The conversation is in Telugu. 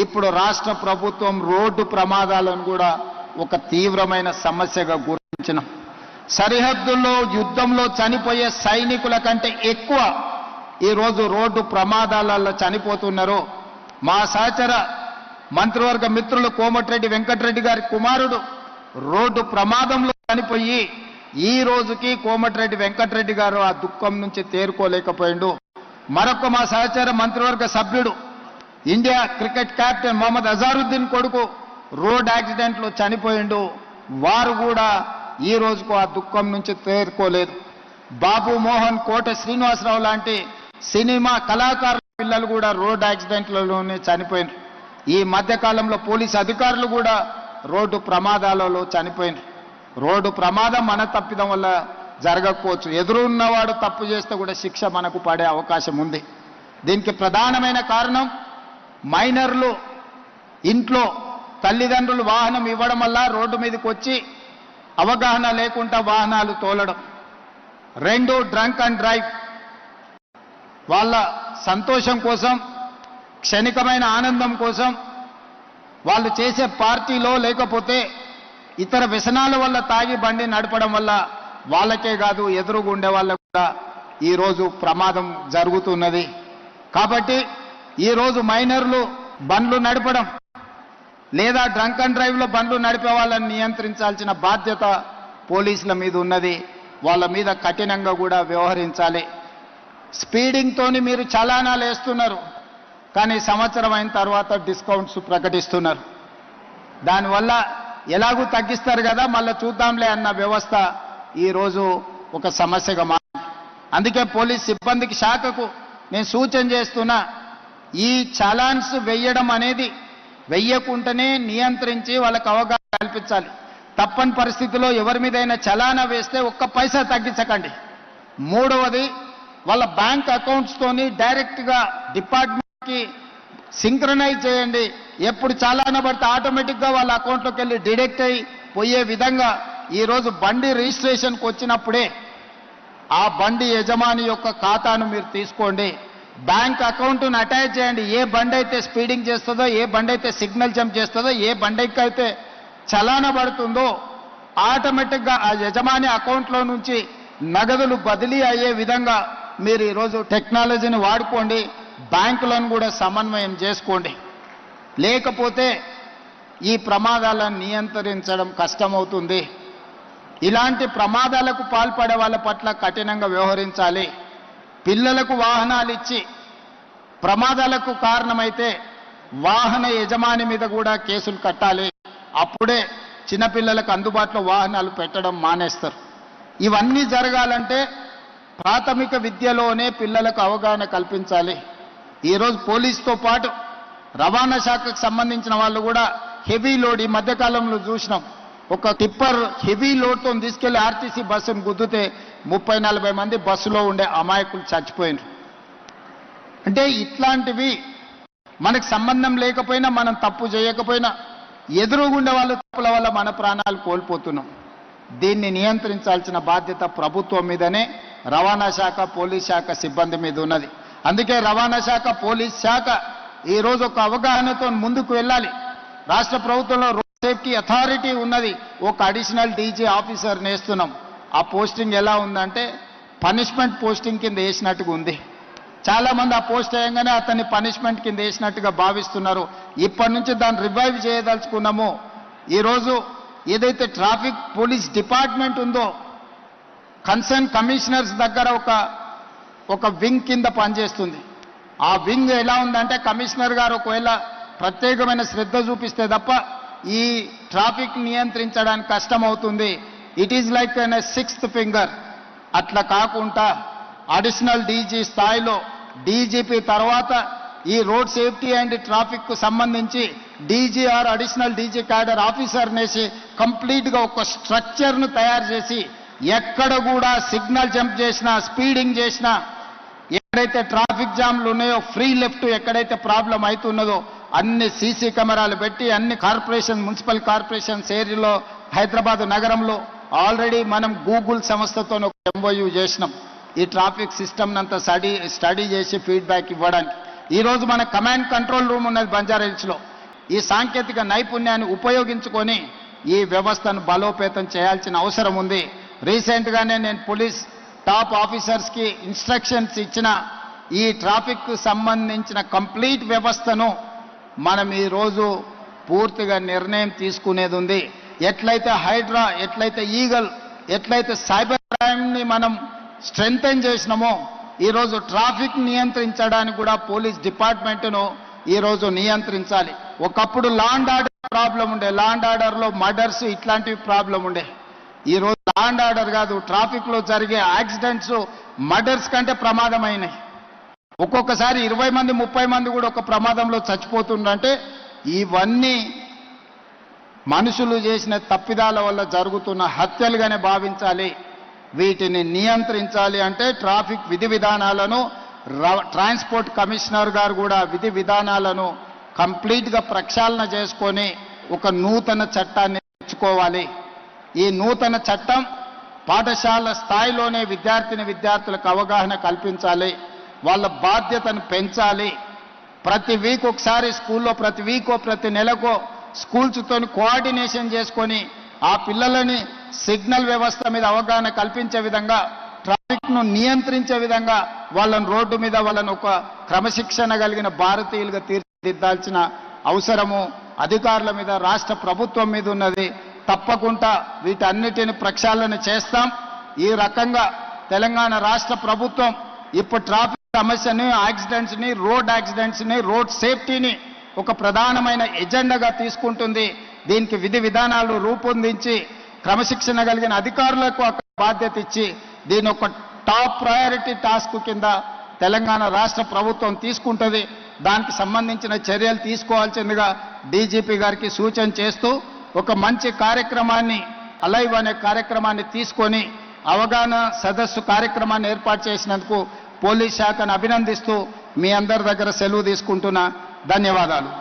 ఇప్పుడు రాష్ట్ర ప్రభుత్వం రోడ్డు ప్రమాదాలను కూడా ఒక తీవ్రమైన సమస్యగా గుర్తించినాం. సరిహద్దుల్లో యుద్ధంలో చనిపోయే సైనికుల కంటే ఎక్కువ ఈరోజు రోడ్డు ప్రమాదాలలో చనిపోతున్నారు. మా సహచర మంత్రివర్గ మిత్రులు కోమటిరెడ్డి వెంకటరెడ్డి గారి కుమారుడు రోడ్డు ప్రమాదంలో చనిపోయి ఈ రోజుకి కోమటిరెడ్డి వెంకటరెడ్డి గారు ఆ దుఃఖం నుంచి తేరుకోలేకపోయిండు. మరొక మా సహచర మంత్రివర్గ సభ్యుడు India cricket captain Mohammad Azharuddin కొడుకు రోడ్ యాక్సిడెంట్లో చనిపోయిండు. వారు కూడా ఈ రోజుకు ఆ దుఃఖం నుంచి తేరుకోలేదు. బాబు మోహన్, కోట శ్రీనివాసరావు లాంటి సినిమా కళాకారుల పిల్లలు కూడా రోడ్ యాక్సిడెంట్లలోనే చనిపోయినారు. ఈ మధ్యకాలంలో పోలీసు అధికారులు కూడా రోడ్డు ప్రమాదాలలో చనిపోయినారు. రోడ్డు ప్రమాదం మన తప్పిదం వల్ల జరగకపోవచ్చు, ఎదురున్నవాడు తప్పు చేస్తే కూడా శిక్ష మనకు పడే అవకాశం ఉంది. దీనికి ప్రధానమైన కారణం మైనర్లు ఇంట్లో తల్లిదండ్రులు వాహనం ఇవ్వడం వల్ల రోడ్డు మీదకి వచ్చి అవగాహన లేకుండా వాహనాలు తోలడం. 2 డ్రంక్ అండ్ డ్రైవ్. వాళ్ళ సంతోషం కోసం, క్షణికమైన ఆనందం కోసం వాళ్ళు చేసే పార్టీలో లేకపోతే ఇతర వ్యసనాల వల్ల తాగి బండి నడపడం వల్ల వాళ్ళకే కాదు ఎదురుగా ఉండే వాళ్ళకు కూడా ఈరోజు ప్రమాదం జరుగుతున్నది. కాబట్టి ఈరోజు మైనర్లు బండ్లు నడపడం లేదా డ్రంక్ అండ్ డ్రైవ్లో బండ్లు నడిపే వాళ్ళని నియంత్రించాల్సిన బాధ్యత పోలీసుల మీద ఉన్నది. వాళ్ళ మీద కఠినంగా కూడా వ్యవహరించాలి. స్పీడింగ్తోని మీరు చలానాలు వేస్తున్నారు, కానీ సంవత్సరం అయిన తర్వాత డిస్కౌంట్స్ ప్రకటిస్తున్నారు. దానివల్ల ఎలాగూ తగ్గిస్తారు కదా, మళ్ళీ చూద్దాంలే అన్న వ్యవస్థ ఈరోజు ఒక సమస్యగా మారింది. అందుకే పోలీస్ సిబ్బందికి శాఖకు నేను సూచన చేస్తున్నా, ఈ చలాన్స్ వెయ్యడం అనేది వెయ్యకుంటేనే నియంత్రించి వాళ్ళకు అవగాహన కల్పించాలి. తప్పని పరిస్థితిలో ఎవరి మీదైనా చలానా వేస్తే ఒక్క పైసా తగ్గించకండి. మూడవది, వాళ్ళ బ్యాంక్ అకౌంట్స్తోని డైరెక్ట్గా డిపార్ట్మెంట్కి సింక్రనైజ్ చేయండి. ఎప్పుడు చలానా పడితే ఆటోమేటిక్గా వాళ్ళ అకౌంట్లోకి వెళ్ళి డిడక్ట్ అయ్యి పోయే విధంగా ఈరోజు బండి రిజిస్ట్రేషన్కి వచ్చినప్పుడే ఆ బండి యజమాని యొక్క ఖాతాను మీరు తీసుకోండి. బ్యాంక్ అకౌంట్ను అటాచ్ చేయండి. ఏ బండి అయితే స్పీడింగ్ చేస్తుందో, ఏ బండి అయితే సిగ్నల్ జంప్ చేస్తుందో, ఏ బండికి అయితే చలానా పడుతుందో ఆటోమేటిక్గా ఆ యజమాని అకౌంట్లో నుంచి నగదులు బదిలీ అయ్యే విధంగా మీరు ఈరోజు టెక్నాలజీని వాడుకోండి. బ్యాంకులను కూడా సమన్వయం చేసుకోండి. లేకపోతే ఈ ప్రమాదాలను నియంత్రించడం కష్టమవుతుంది. ఇలాంటి ప్రమాదాలకు పాల్పడే వాళ్ళ పట్ల కఠినంగా వ్యవహరించాలి. పిల్లలకు వాహనాలు ఇచ్చి ప్రమాదాలకు కారణమైతే వాహన యజమాని మీద కూడా కేసులు కట్టాలి. అప్పుడే చిన్నపిల్లలకు అందుబాటులో వాహనాలు పెట్టడం మానేస్తారు. ఇవన్నీ జరగాలంటే ప్రాథమిక విద్యలోనే పిల్లలకు అవగాహన కల్పించాలి. ఈరోజు పోలీసుతో పాటు రవాణా శాఖకు సంబంధించిన వాళ్ళు కూడా హెవీ లోడ్, ఈ మధ్యకాలంలో చూసినాం, ఒక టిప్పర్ హెవీ లోడ్తో తీసుకెళ్లి ఆర్టీసీ బస్సును గుద్దితే 30-40 మంది బస్సులో ఉండే అమాయకులు చచ్చిపోయినారు. అంటే ఇట్లాంటివి మనకు సంబంధం లేకపోయినా, మనం తప్పు చేయకపోయినా ఎదురుగుండే వాళ్ళ తప్పుల వల్ల మన ప్రాణాలు కోల్పోతున్నాం. దీన్ని నియంత్రించాల్సిన బాధ్యత ప్రభుత్వం మీదనే రవాణా శాఖ, పోలీస్ శాఖ సిబ్బంది మీద ఉన్నది. అందుకే రవాణా శాఖ, పోలీస్ శాఖ ఈరోజు ఒక అవగాహనతో ముందుకు వెళ్ళాలి. రాష్ట్ర ప్రభుత్వంలో రోడ్ సేఫ్టీ అథారిటీ ఉన్నది. ఒక అడిషనల్ డీజీ ఆఫీసర్ నేస్తున్నాం. ఆ పోస్టింగ్ ఎలా ఉందంటే పనిష్మెంట్ పోస్టింగ్ కింద వేసినట్టుగా ఉంది. చాలామంది ఆ పోస్ట్ వేయంగానే అతన్ని పనిష్మెంట్ కింద వేసినట్టుగా భావిస్తున్నారు. ఇప్పటి నుంచి దాన్ని రివైవ్ చేయదలుచుకున్నాము. ఈరోజు ఏదైతే ట్రాఫిక్ పోలీస్ డిపార్ట్మెంట్ ఉందో కన్సర్న్ కమిషనర్స్ దగ్గర ఒక వింగ్ కింద పనిచేస్తుంది. ఆ వింగ్ ఎలా ఉందంటే కమిషనర్ గారు ఒకవేళ ప్రత్యేకమైన శ్రద్ధ చూపిస్తే తప్ప ఈ ట్రాఫిక్ నియంత్రించడానికి కష్టమవుతుంది. It is like an 6th finger. అట్లా కాకుండా అడిషనల్ డీజీ స్థాయిలో డీజీపీ తర్వాత ఈ రోడ్ సేఫ్టీ అండ్ ట్రాఫిక్ కు సంబంధించి DGR additional DG cadre officer నేసి కంప్లీట్గా ఒక స్ట్రక్చర్ను తయారు చేసి ఎక్కడ కూడా సిగ్నల్ జంప్ చేసినా, స్పీడింగ్ చేసినా, ఎక్కడైతే ట్రాఫిక్ జామ్లు ఉన్నాయో, ఫ్రీ లెఫ్ట్ ఎక్కడైతే ప్రాబ్లం అవుతున్నదో అన్ని సీసీ కెమెరాలు పెట్టి అన్ని కార్పొరేషన్, మున్సిపల్ కార్పొరేషన్స్ ఏరియాలో హైదరాబాద్ నగరంలో ఆల్రెడీ మనం గూగుల్ సంస్థతో ఒక MOU చేసినాం. ఈ ట్రాఫిక్ సిస్టమ్ అంతా స్టడీ చేసి ఫీడ్బ్యాక్ ఇవ్వడానికి ఈరోజు మన కమాండ్ కంట్రోల్ రూమ్ ఉన్నది బంజారాహిల్స్లో. ఈ సాంకేతిక నైపుణ్యాన్ని ఉపయోగించుకొని ఈ వ్యవస్థను బలోపేతం చేయాల్సిన అవసరం ఉంది. రీసెంట్గానే నేను పోలీస్ టాప్ ఆఫీసర్స్కి ఇన్స్ట్రక్షన్స్ ఇచ్చిన ఈ ట్రాఫిక్ సంబంధించిన కంప్లీట్ వ్యవస్థను మనం ఈరోజు పూర్తిగా నిర్ణయం తీసుకునేది ఉంది. ఎట్లయితే హైడ్రా, ఎట్లయితే ఈగల్, ఎట్లయితే సైబర్ క్రైమ్ని మనం స్ట్రెంగ్తెన్ చేసినామో ఈరోజు ట్రాఫిక్ నియంత్రించడానికి కూడా పోలీస్ డిపార్ట్మెంట్ను ఈరోజు నియంత్రించాలి. ఒకప్పుడు లా అండ్ ఆర్డర్ ప్రాబ్లం ఉండే, లా అండ్ ఆర్డర్లో మర్డర్స్ ఇట్లాంటివి ప్రాబ్లం ఉండే. ఈరోజు లా అండ్ ఆర్డర్ కాదు, ట్రాఫిక్లో జరిగే యాక్సిడెంట్స్ మర్డర్స్ కంటే ప్రమాదమైనాయి. ఒక్కొక్కసారి 20 మంది 30 మంది కూడా ఒక ప్రమాదంలో చచ్చిపోతుండంటే ఇవన్నీ మనుషులు చేసిన తప్పిదాల వల్ల జరుగుతున్న హత్యలుగానే భావించాలి. వీటిని నియంత్రించాలి అంటే ట్రాఫిక్ విధి విధానాలను ట్రాన్స్పోర్ట్ కమిషనర్ గారు కూడా విధి విధానాలను కంప్లీట్గా ప్రక్షాళన చేసుకొని ఒక నూతన చట్టాన్ని తెచ్చుకోవాలి. ఈ నూతన చట్టం పాఠశాల స్థాయిలోనే విద్యార్థులకు అవగాహన కల్పించాలి, వాళ్ళ బాధ్యతను పెంచాలి. ప్రతి వీక్ ఒకసారి స్కూల్లో, ప్రతి వీకో ప్రతి నెలకో స్కూల్స్తో కోఆర్డినేషన్ చేసుకొని ఆ పిల్లలని సిగ్నల్ వ్యవస్థ మీద అవగాహన కల్పించే విధంగా, ట్రాఫిక్ను నియంత్రించే విధంగా వాళ్ళని రోడ్డు మీద వాళ్ళని ఒక క్రమశిక్షణ కలిగిన భారతీయులుగా తీర్చిదిద్దాల్సిన అవసరము అధికారుల మీద, రాష్ట్ర ప్రభుత్వం మీద ఉన్నది. తప్పకుండా వీటన్నిటిని ప్రక్షాళన చేస్తాం. ఈ రకంగా తెలంగాణ రాష్ట్ర ప్రభుత్వం ఇప్పుడు ట్రాఫిక్ సమస్యని, యాక్సిడెంట్స్ని, రోడ్ సేఫ్టీని ఒక ప్రధానమైన ఎజెండాగా తీసుకుంటుంది. దీనికి విధి విధానాలు రూపొందించి క్రమశిక్షణ కలిగిన అధికారులకు అక్కడ బాధ్యత ఇచ్చి దీని ఒక టాప్ ప్రయారిటీ టాస్క్ కింద తెలంగాణ రాష్ట్ర ప్రభుత్వం తీసుకుంటుంది. దానికి సంబంధించిన చర్యలు తీసుకోవాల్సిందిగా డీజీపీ గారికి సూచన చేస్తూ ఒక మంచి కార్యక్రమాన్ని, అలైవ్ అనే కార్యక్రమాన్ని తీసుకొని అవగాహన సదస్సు కార్యక్రమాన్ని ఏర్పాటు చేసినందుకు పోలీస్ శాఖను అభినందిస్తూ మీ అందరి దగ్గర సెలవు తీసుకుంటున్నా. ధన్యవాదాలు.